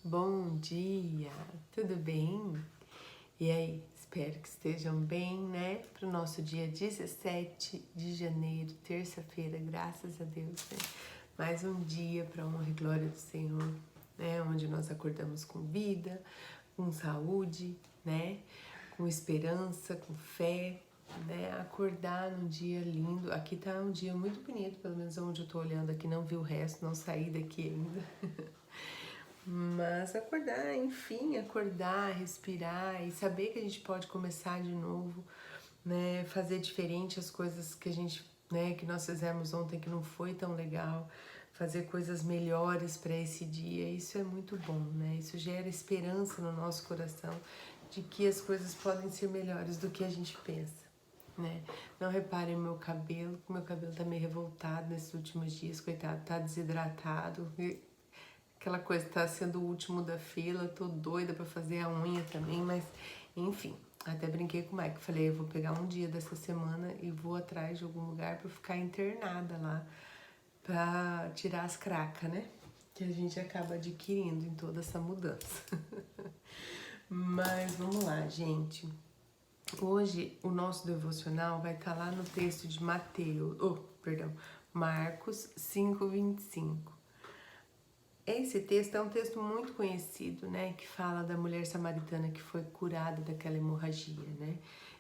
Bom dia, tudo bem? E aí, espero que estejam bem, né? Para o nosso dia 17 de janeiro, terça-feira, graças a Deus, né? Mais um dia para a honra e glória do Senhor, né? Onde nós acordamos com vida, com saúde, né? Com esperança, com fé, né? Acordar num dia lindo. Aqui tá um dia muito bonito, pelo menos onde eu tô olhando aqui, não vi o resto, não saí daqui ainda. Mas acordar, enfim, acordar, respirar e saber que a gente pode começar de novo, né? Fazer diferente as coisas que a gente, né, que nós fizemos ontem que não foi tão legal, fazer coisas melhores para esse dia. Isso é muito bom, né? Isso gera esperança no nosso coração de que as coisas podem ser melhores do que a gente pensa. Né? Não reparem o meu cabelo tá meio revoltado nesses últimos dias, coitado, tá desidratado. Aquela coisa, tá sendo o último da fila, tô doida pra fazer a unha também, mas enfim, até brinquei com o Mike, falei, eu vou pegar um dia dessa semana e vou atrás de algum lugar pra ficar internada lá, pra tirar as cracas, né? Que a gente acaba adquirindo em toda essa mudança. Mas vamos lá, gente. Hoje o nosso devocional vai estar lá no texto de Marcos 5:25. Esse texto é um texto muito conhecido, né? Que fala da mulher samaritana que foi curada daquela hemorragia, né?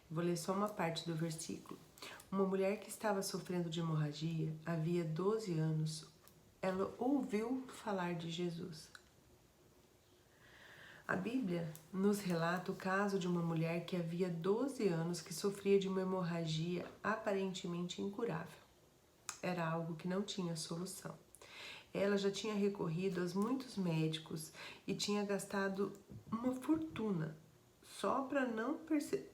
Vou ler só uma parte do versículo. Uma mulher que estava sofrendo de hemorragia havia 12 anos, ela ouviu falar de Jesus. A Bíblia nos relata o caso de uma mulher que havia 12 anos que sofria de uma hemorragia aparentemente incurável. Era algo que não tinha solução. Ela já tinha recorrido a muitos médicos e tinha gastado uma fortuna só para não perceber.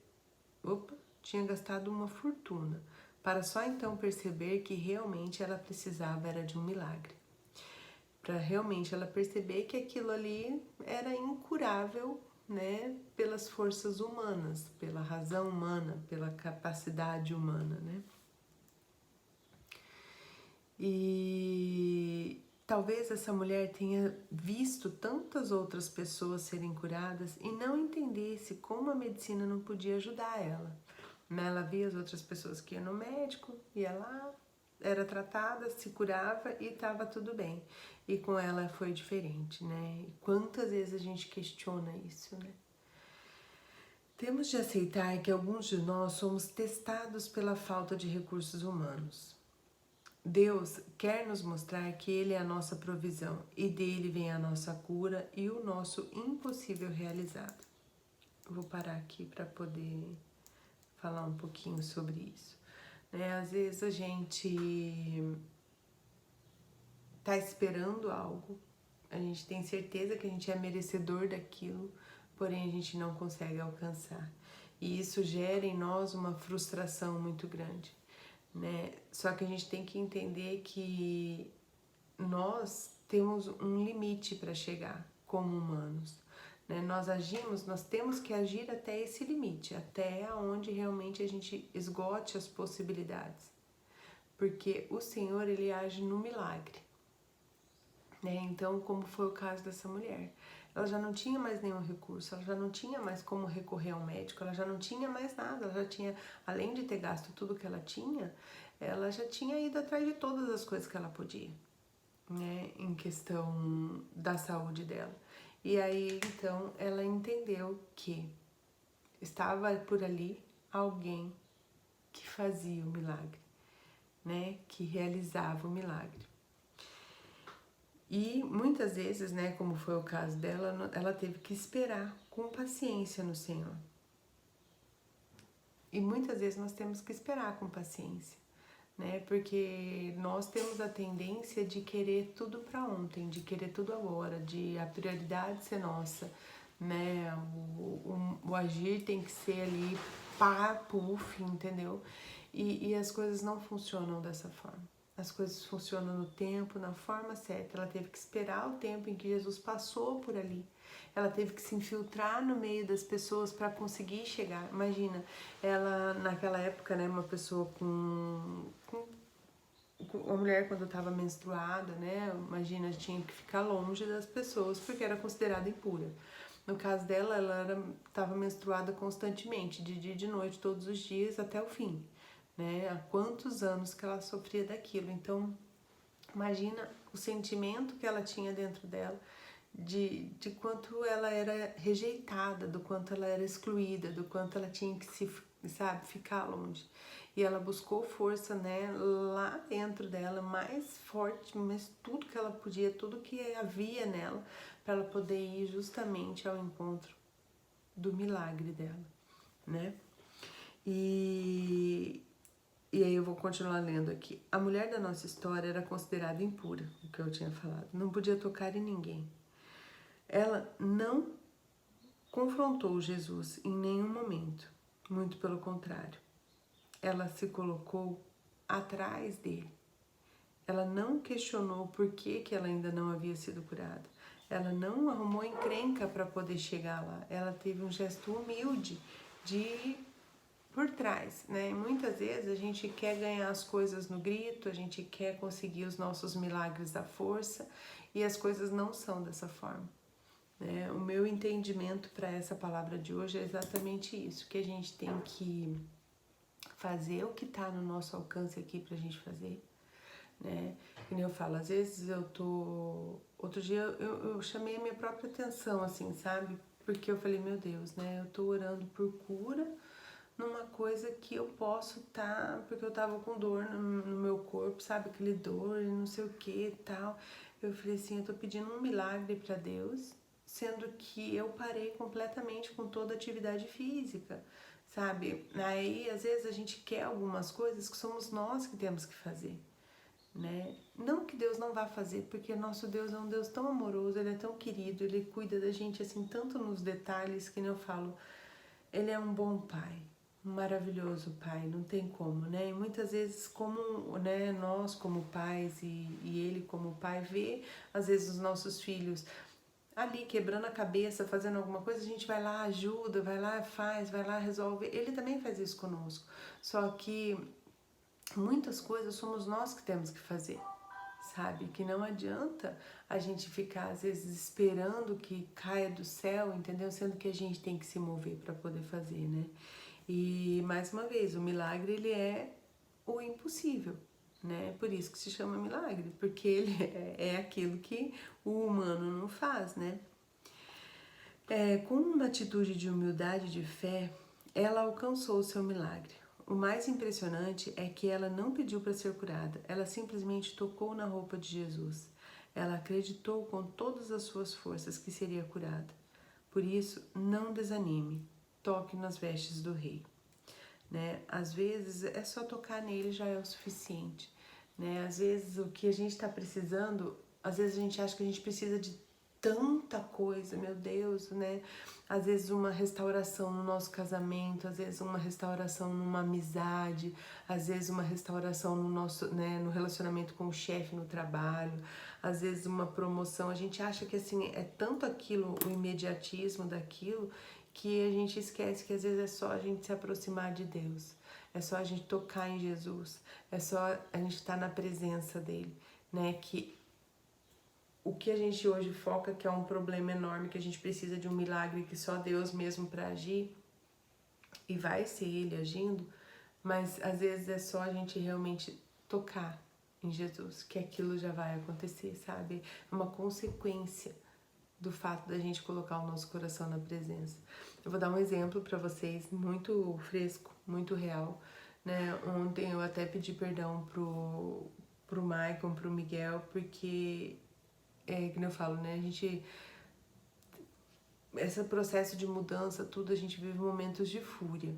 Tinha gastado uma fortuna para só então perceber que realmente ela precisava era de um milagre. Para realmente ela perceber que aquilo ali era incurável, né, pelas forças humanas, pela razão humana, pela capacidade humana, né? E talvez essa mulher tenha visto tantas outras pessoas serem curadas e não entendesse como a medicina não podia ajudar ela. Ela via as outras pessoas que iam no médico, ia lá, era tratada, se curava e estava tudo bem. E com ela foi diferente, né? E quantas vezes a gente questiona isso, né? Temos de aceitar que alguns de nós somos testados pela falta de recursos humanos. Deus quer nos mostrar que Ele é a nossa provisão e dele vem a nossa cura e o nosso impossível realizado. Eu vou parar aqui para poder falar um pouquinho sobre isso. Né? Às vezes a gente tá esperando algo, a gente tem certeza que a gente é merecedor daquilo, porém a gente não consegue alcançar. E isso gera em nós uma frustração muito grande. Né? Só que a gente tem que entender que nós temos um limite para chegar como humanos. Né? Nós temos que agir até esse limite, até onde realmente a gente esgote as possibilidades. Porque o Senhor, Ele age no milagre. Né? Então, como foi o caso dessa mulher, ela já não tinha mais nenhum recurso, ela já não tinha mais como recorrer ao médico, ela já não tinha mais nada, ela já tinha, além de ter gasto tudo que ela já tinha ido atrás de todas as coisas que ela podia, né, em questão da saúde dela. E aí, então, ela entendeu que estava por ali alguém que fazia o milagre, né, que realizava o milagre. E muitas vezes, né, como foi o caso dela, ela teve que esperar com paciência no Senhor. E muitas vezes nós temos que esperar com paciência, né? Porque nós temos a tendência de querer tudo para ontem, de querer tudo agora, de a prioridade ser nossa, né? O agir tem que ser ali, pá, puf, entendeu? E as coisas não funcionam dessa forma. As coisas funcionam no tempo, na forma certa. Ela teve que esperar o tempo em que Jesus passou por ali. Ela teve que se infiltrar no meio das pessoas para conseguir chegar. Imagina, ela naquela época, né, uma pessoa com a mulher quando estava menstruada, né, imagina, tinha que ficar longe das pessoas porque era considerada impura. No caso dela, ela estava menstruada constantemente, de dia e de noite, todos os dias, até o fim, né? Há quantos anos que ela sofria daquilo. Então, imagina o sentimento que ela tinha dentro dela, de quanto ela era rejeitada, do quanto ela era excluída, do quanto ela tinha que se, sabe, ficar longe. E ela buscou força, né, lá dentro dela, mais forte, mas tudo que ela podia, tudo que havia nela, para ela poder ir justamente ao encontro do milagre dela, né? E aí eu vou continuar lendo aqui. A mulher da nossa história era considerada impura, o que eu tinha falado. Não podia tocar em ninguém. Ela não confrontou Jesus em nenhum momento. Muito pelo contrário. Ela se colocou atrás dele. Ela não questionou por que ela ainda não havia sido curada. Ela não arrumou encrenca para poder chegar lá. Ela teve um gesto humilde de ir por trás, né? E muitas vezes a gente quer ganhar as coisas no grito, a gente quer conseguir os nossos milagres à força e as coisas não são dessa forma, né? O meu entendimento para essa palavra de hoje é exatamente isso, que a gente tem que fazer o que está no nosso alcance aqui pra gente fazer, né? E eu falo, às vezes eu tô... Outro dia eu chamei a minha própria atenção, assim, sabe? Porque eu falei, meu Deus, né? Eu tô orando por cura numa coisa que eu posso porque eu tava com dor no meu corpo, sabe? Aquele dor e não sei o que e tal. Eu falei assim, eu tô pedindo um milagre pra Deus, sendo que eu parei completamente com toda a atividade física, sabe? Aí, às vezes, a gente quer algumas coisas que somos nós que temos que fazer, né? Não que Deus não vá fazer, porque nosso Deus é um Deus tão amoroso, Ele é tão querido, Ele cuida da gente, assim, tanto nos detalhes, que nem eu falo, Ele é um bom Pai, um maravilhoso Pai, não tem como, né? E muitas vezes, como, né, nós como pais e Ele como Pai vê, às vezes, os nossos filhos ali quebrando a cabeça, fazendo alguma coisa, a gente vai lá, ajuda, vai lá, faz, vai lá, resolve. Ele também faz isso conosco. Só que muitas coisas somos nós que temos que fazer, sabe? Que não adianta a gente ficar, às vezes, esperando que caia do céu, entendeu? Sendo que a gente tem que se mover para poder fazer, né? E, mais uma vez, o milagre, ele é o impossível, né? Por isso que se chama milagre, porque ele é aquilo que o humano não faz, né? Com uma atitude de humildade e de fé, ela alcançou o seu milagre. O mais impressionante é que ela não pediu para ser curada, ela simplesmente tocou na roupa de Jesus. Ela acreditou com todas as suas forças que seria curada. Por isso, não desanime, toque nas vestes do rei. Né? Às vezes é só tocar nele já é o suficiente, né? Às vezes o que a gente está precisando, às vezes a gente acha que a gente precisa de tanta coisa, meu Deus, né? Às vezes uma restauração no nosso casamento, às vezes uma restauração numa amizade, às vezes uma restauração no nosso, né, no relacionamento com o chefe no trabalho, às vezes uma promoção. A gente acha que assim é tanto aquilo, o imediatismo daquilo, que a gente esquece que às vezes é só a gente se aproximar de Deus, é só a gente tocar em Jesus, é só a gente estar na presença dele, né? Que o que a gente hoje foca, que é um problema enorme, que a gente precisa de um milagre, que só Deus mesmo para agir, e vai ser Ele agindo, mas às vezes é só a gente realmente tocar em Jesus, que aquilo já vai acontecer, sabe? É uma consequência do fato da gente colocar o nosso coração na presença. Eu vou dar um exemplo para vocês, muito fresco, muito real, né? Ontem eu até pedi perdão pro Maicon, pro Miguel, porque, como eu falo, né? A gente, esse processo de mudança, tudo, a gente vive momentos de fúria,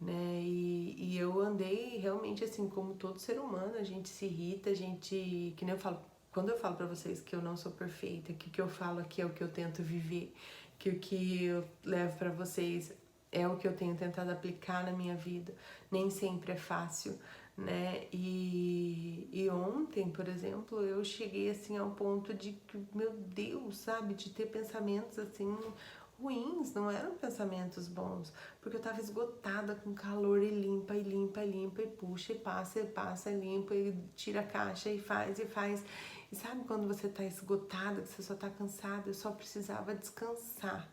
né? E eu andei realmente assim, como todo ser humano, a gente se irrita, a gente, que nem eu falo, quando eu falo pra vocês que eu não sou perfeita, que o que eu falo aqui é o que eu tento viver, que o que eu levo pra vocês é o que eu tenho tentado aplicar na minha vida, nem sempre é fácil, né? E ontem, por exemplo, eu cheguei assim ao ponto de que, meu Deus, sabe, de ter pensamentos assim ruins, não eram pensamentos bons, porque eu tava esgotada com calor e limpa, e limpa, e limpa, e puxa, e passa, limpa, e tira a caixa, e faz, e faz. E sabe quando você tá esgotada, que você só tá cansada? Eu só precisava descansar,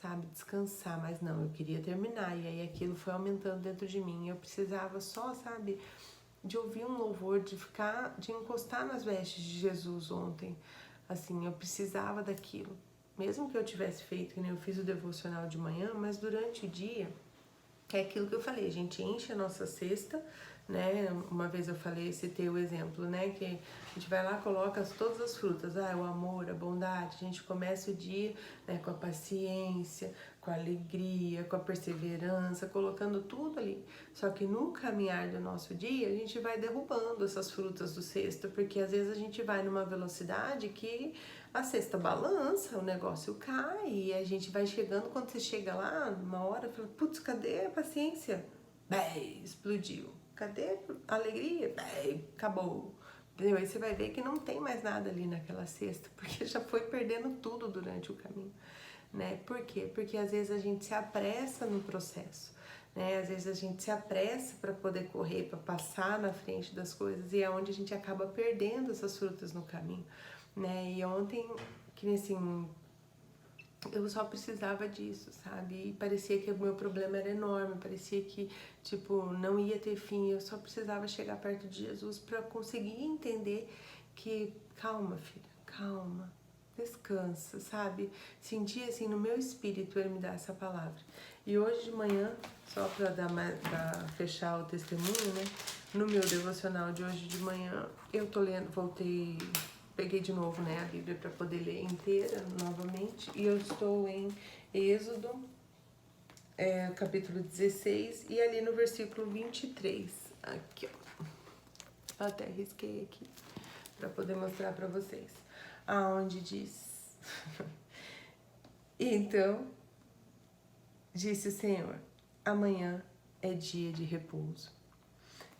sabe? Descansar, mas não, eu queria terminar, e aí aquilo foi aumentando dentro de mim. Eu precisava só, sabe, de ouvir um louvor, de encostar nas vestes de Jesus ontem. Assim, eu precisava daquilo. Mesmo que eu tivesse feito, que nem eu fiz o devocional de manhã, mas durante o dia, é aquilo que eu falei, a gente enche a nossa cesta, né? Uma vez eu falei, citei o exemplo, né? Que a gente vai lá, coloca todas as frutas, o amor, a bondade, a gente começa o dia, né, com a paciência, com a alegria, com a perseverança, colocando tudo ali. Só que no caminhar do nosso dia, a gente vai derrubando essas frutas do cesto, porque às vezes a gente vai numa velocidade que a cesta balança, o negócio cai, e a gente vai chegando, quando você chega lá, uma hora, fala, putz, cadê a paciência? Bem, explodiu. Cadê a alegria? Bem, acabou. Entendeu? Aí você vai ver que não tem mais nada ali naquela cesta, porque já foi perdendo tudo durante o caminho, né? Por quê? Porque às vezes a gente se apressa no processo, né? Às vezes a gente se apressa para poder correr, para passar na frente das coisas, e é onde a gente acaba perdendo essas frutas no caminho, né? E ontem, que assim, eu só precisava disso, sabe? E parecia que o meu problema era enorme, parecia que, tipo, não ia ter fim. Eu só precisava chegar perto de Jesus para conseguir entender que, calma, filha, calma, descansa, sabe? Sentir, assim, no meu espírito ele me dar essa palavra. E hoje de manhã, só pra fechar o testemunho, né? No meu devocional de hoje de manhã, eu tô lendo, peguei de novo, né, a Bíblia para poder ler inteira novamente, e eu estou em Êxodo, capítulo 16, e ali no versículo 23. Aqui, ó. Eu até risquei aqui para poder mostrar para vocês. Aonde diz: Então, disse o Senhor, amanhã é dia de repouso.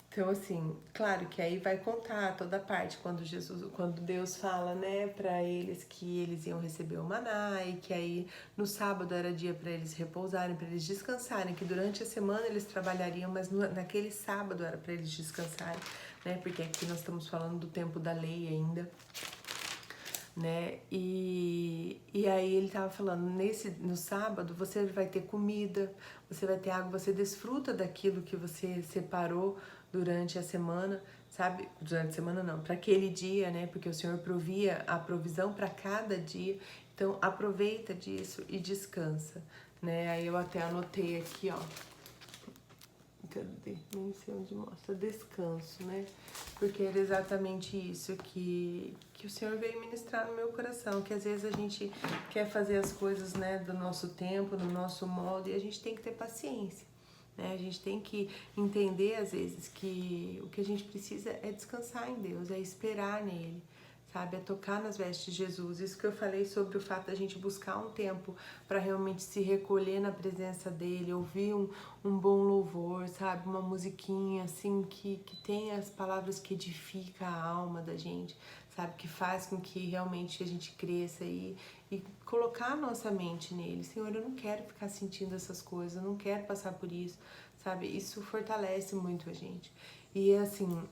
Então, assim, claro que aí vai contar toda a parte quando Deus fala, né, para eles que eles iam receber o maná e que aí no sábado era dia para eles repousarem, para eles descansarem, que durante a semana eles trabalhariam, mas naquele sábado era para eles descansarem, né, porque aqui nós estamos falando do tempo da lei ainda, né, e aí ele tava falando, no sábado você vai ter comida, você vai ter água, você desfruta daquilo que você separou durante a semana, sabe? Durante a semana não, para aquele dia, né? Porque o Senhor provia a provisão para cada dia. Então aproveita disso e descansa, né? Aí eu até anotei aqui, ó. Cadê? Nem sei onde mostra. Descanso, né? Porque era exatamente isso que o Senhor veio ministrar no meu coração. Que às vezes a gente quer fazer as coisas, né, do nosso tempo, no nosso modo, e a gente tem que ter paciência. Né? A gente tem que entender, às vezes, que o que a gente precisa é descansar em Deus, é esperar nele, sabe? É tocar nas vestes de Jesus. Isso que eu falei sobre o fato da gente buscar um tempo para realmente se recolher na presença dele, ouvir um bom louvor, sabe? Uma musiquinha, assim, que tem as palavras que edifica a alma da gente, sabe? Que faz com que realmente a gente cresça e colocar a nossa mente nele. Senhor, eu não quero ficar sentindo essas coisas, eu não quero passar por isso, sabe? Isso fortalece muito a gente. E assim,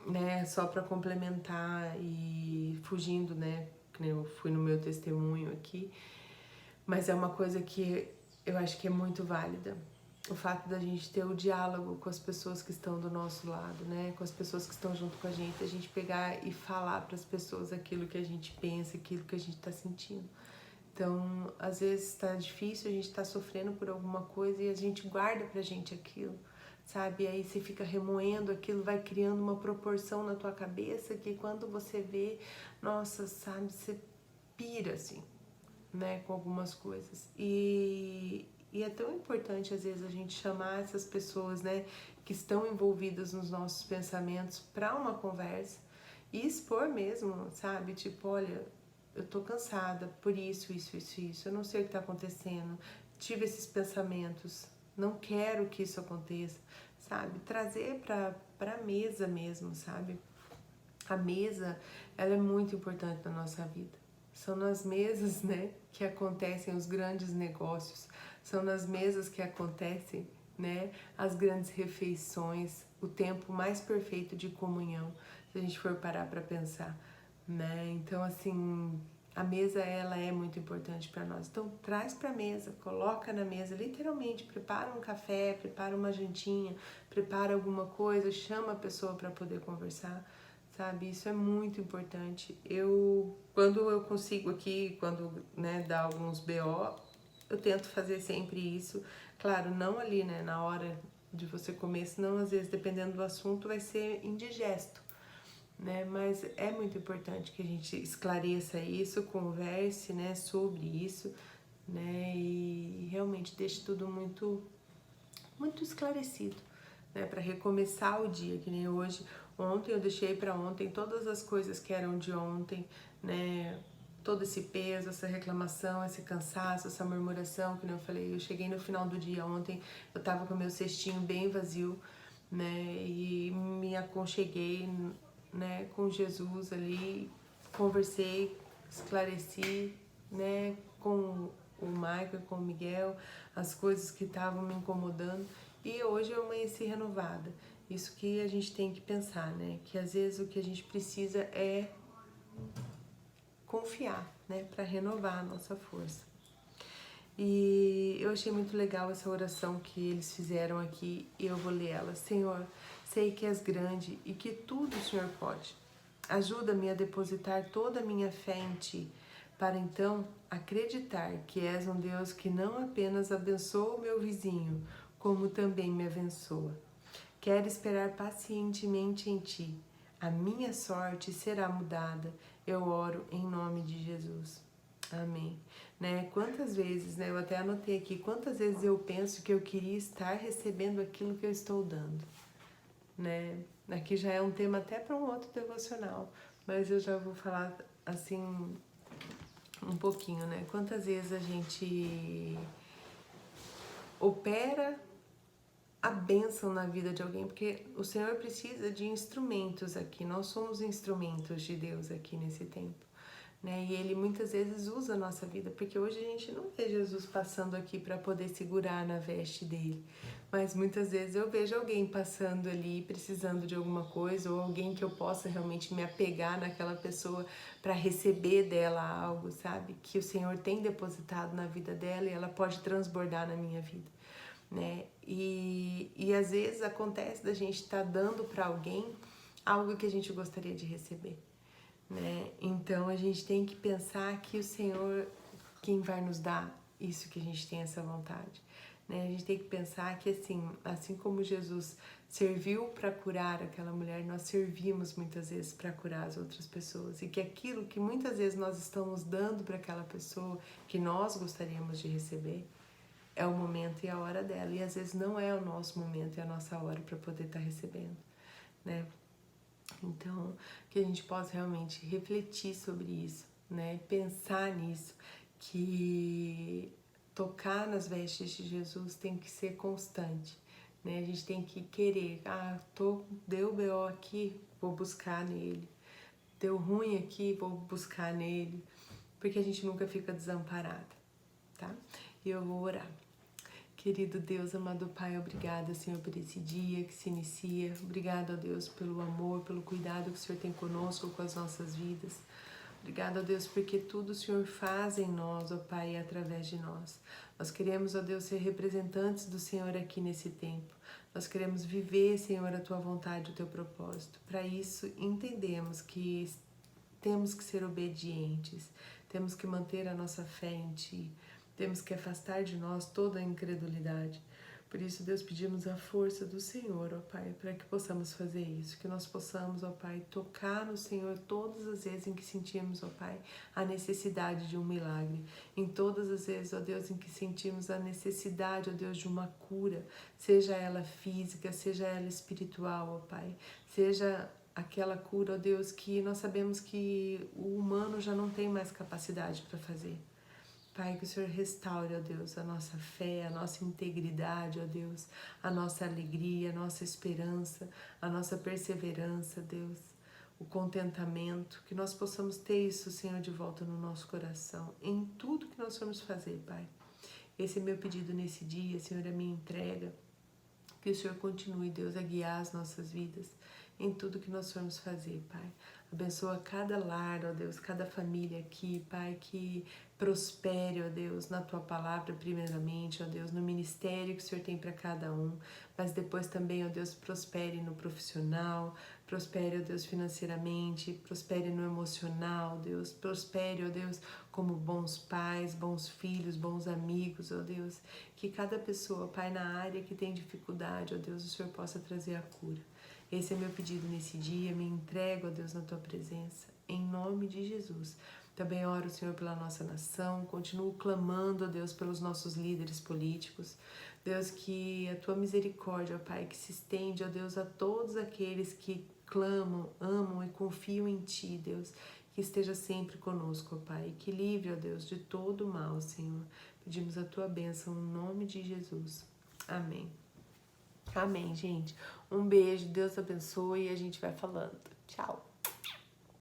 né, só para complementar e fugindo, né, que eu fui no meu testemunho aqui, mas é uma coisa que eu acho que é muito válida. O fato da gente ter o diálogo com as pessoas que estão do nosso lado, né? Com as pessoas que estão junto com a gente pegar e falar para as pessoas aquilo que a gente pensa, aquilo que a gente está sentindo. Então, às vezes está difícil, a gente está sofrendo por alguma coisa e a gente guarda pra gente aquilo, sabe? E aí você fica remoendo aquilo, vai criando uma proporção na tua cabeça que quando você vê, nossa, sabe, você pira assim, né, com algumas coisas. E é tão importante, às vezes, a gente chamar essas pessoas, né, que estão envolvidas nos nossos pensamentos para uma conversa e expor mesmo, sabe? Tipo, olha, eu tô cansada por isso, eu não sei o que tá acontecendo, tive esses pensamentos, não quero que isso aconteça, sabe? Trazer pra mesa mesmo, sabe? A mesa, ela é muito importante na nossa vida. São nas mesas, né, que acontecem os grandes negócios. São nas mesas que acontecem, né, as grandes refeições, o tempo mais perfeito de comunhão, se a gente for parar para pensar, né? Então, assim, a mesa, ela é muito importante para nós. Então, traz para a mesa, coloca na mesa, literalmente, prepara um café, prepara uma jantinha, prepara alguma coisa, chama a pessoa para poder conversar, sabe? Isso é muito importante. Quando eu consigo aqui, quando, né, dá alguns BO, eu tento fazer sempre isso. Claro, não ali, né, na hora de você comer, senão às vezes, dependendo do assunto, vai ser indigesto, né? Mas é muito importante que a gente esclareça isso, converse, né, sobre isso, né, e realmente deixe tudo muito esclarecido, né, para recomeçar o dia, que nem hoje. Ontem eu deixei para ontem todas as coisas que eram de ontem, né, todo esse peso, essa reclamação, esse cansaço, essa murmuração, que nem eu falei. Eu cheguei no final do dia ontem, eu tava com meu cestinho bem vazio, né, e me aconcheguei, né, com Jesus ali, conversei, esclareci, né, com o Michael, com o Miguel, as coisas que estavam me incomodando, e hoje eu amanheci renovada. Isso que a gente tem que pensar, né, que às vezes o que a gente precisa é confiar, né, para renovar a nossa força. E eu achei muito legal essa oração que eles fizeram aqui, e eu vou ler ela. Senhor, sei que és grande e que tudo o Senhor pode. Ajuda-me a depositar toda a minha fé em Ti, para então acreditar que és um Deus que não apenas abençoa o meu vizinho, como também me abençoa. Quero esperar pacientemente em Ti. A minha sorte será mudada. Eu oro em nome de Jesus. Amém. Né? Quantas vezes, né? Eu até anotei aqui, quantas vezes eu penso que eu queria estar recebendo aquilo que eu estou dando, né? Aqui já é um tema até para um outro devocional, mas eu já vou falar assim um pouquinho, né? Quantas vezes a gente opera a bênção na vida de alguém, porque o Senhor precisa de instrumentos aqui, nós somos instrumentos de Deus aqui nesse tempo, né? E Ele muitas vezes usa a nossa vida, porque hoje a gente não vê Jesus passando aqui para poder segurar na veste dele, mas muitas vezes eu vejo alguém passando ali, precisando de alguma coisa, ou alguém que eu possa realmente me apegar naquela pessoa para receber dela algo, sabe? Que o Senhor tem depositado na vida dela e ela pode transbordar na minha vida, né? E às vezes acontece da gente estar dando para alguém algo que a gente gostaria de receber, né? Então a gente tem que pensar que o Senhor quem vai nos dar isso que a gente tem essa vontade, né? A gente tem que pensar que assim como Jesus serviu para curar aquela mulher, nós servimos muitas vezes para curar as outras pessoas, e que aquilo que muitas vezes nós estamos dando para aquela pessoa que nós gostaríamos de receber é o momento e a hora dela, e às vezes não é o nosso momento e a nossa hora para poder estar recebendo, né? Então, que a gente possa realmente refletir sobre isso, né? Pensar nisso, que tocar nas vestes de Jesus tem que ser constante, né? A gente tem que querer, deu BO aqui, vou buscar nele. Deu ruim aqui, vou buscar nele, porque a gente nunca fica desamparada, tá? E eu vou orar. Querido Deus, amado Pai, obrigada, Senhor, por esse dia que se inicia. Obrigada, ó Deus, pelo amor, pelo cuidado que o Senhor tem conosco, com as nossas vidas. Obrigada, ó Deus, porque tudo o Senhor faz em nós, ó Pai, e através de nós. Nós queremos, ó Deus, ser representantes do Senhor aqui nesse tempo. Nós queremos viver, Senhor, a Tua vontade, o Teu propósito. Para isso, entendemos que temos que ser obedientes, temos que manter a nossa fé em Ti. Temos que afastar de nós toda a incredulidade. Por isso, Deus, pedimos a força do Senhor, ó Pai, para que possamos fazer isso, que nós possamos, ó Pai, tocar no Senhor todas as vezes em que sentimos, ó Pai, a necessidade de um milagre, em todas as vezes, ó Deus, em que sentimos a necessidade, ó Deus, de uma cura, seja ela física, seja ela espiritual, ó Pai, seja aquela cura, ó Deus, que nós sabemos que o humano já não tem mais capacidade para fazer. Pai, que o Senhor restaure, ó Deus, a nossa fé, a nossa integridade, ó Deus, a nossa alegria, a nossa esperança, a nossa perseverança, Deus. O o contentamento, que nós possamos ter isso, Senhor, de volta no nosso coração, em tudo que nós formos fazer, Pai. Esse é meu pedido nesse dia, Senhor, é a minha entrega. Que o Senhor continue, Deus, a guiar as nossas vidas em tudo que nós formos fazer, Pai. Abençoa cada lar, ó Deus, cada família aqui, Pai, que prospere, ó Deus, na Tua palavra primeiramente, ó Deus, no ministério que o Senhor tem para cada um, mas depois também, ó Deus, prospere no profissional, prospere, ó Deus, financeiramente, prospere no emocional, Deus, prospere, ó Deus, como bons pais, bons filhos, bons amigos, ó Deus, que cada pessoa, Pai, na área que tem dificuldade, ó Deus, o Senhor possa trazer a cura. Esse é meu pedido nesse dia, me entrego, ó Deus, na Tua presença, em nome de Jesus. Também oro, Senhor, pela nossa nação, continuo clamando, ó Deus, pelos nossos líderes políticos. Deus, que a Tua misericórdia, ó Pai, que se estende, ó Deus, a todos aqueles que clamam, amam e confiam em Ti, Deus, que esteja sempre conosco, ó Pai, e que livre, ó Deus, de todo mal, Senhor. Pedimos a Tua bênção no nome de Jesus. Amém. Amém, gente. Um beijo, Deus abençoe e a gente vai falando. Tchau.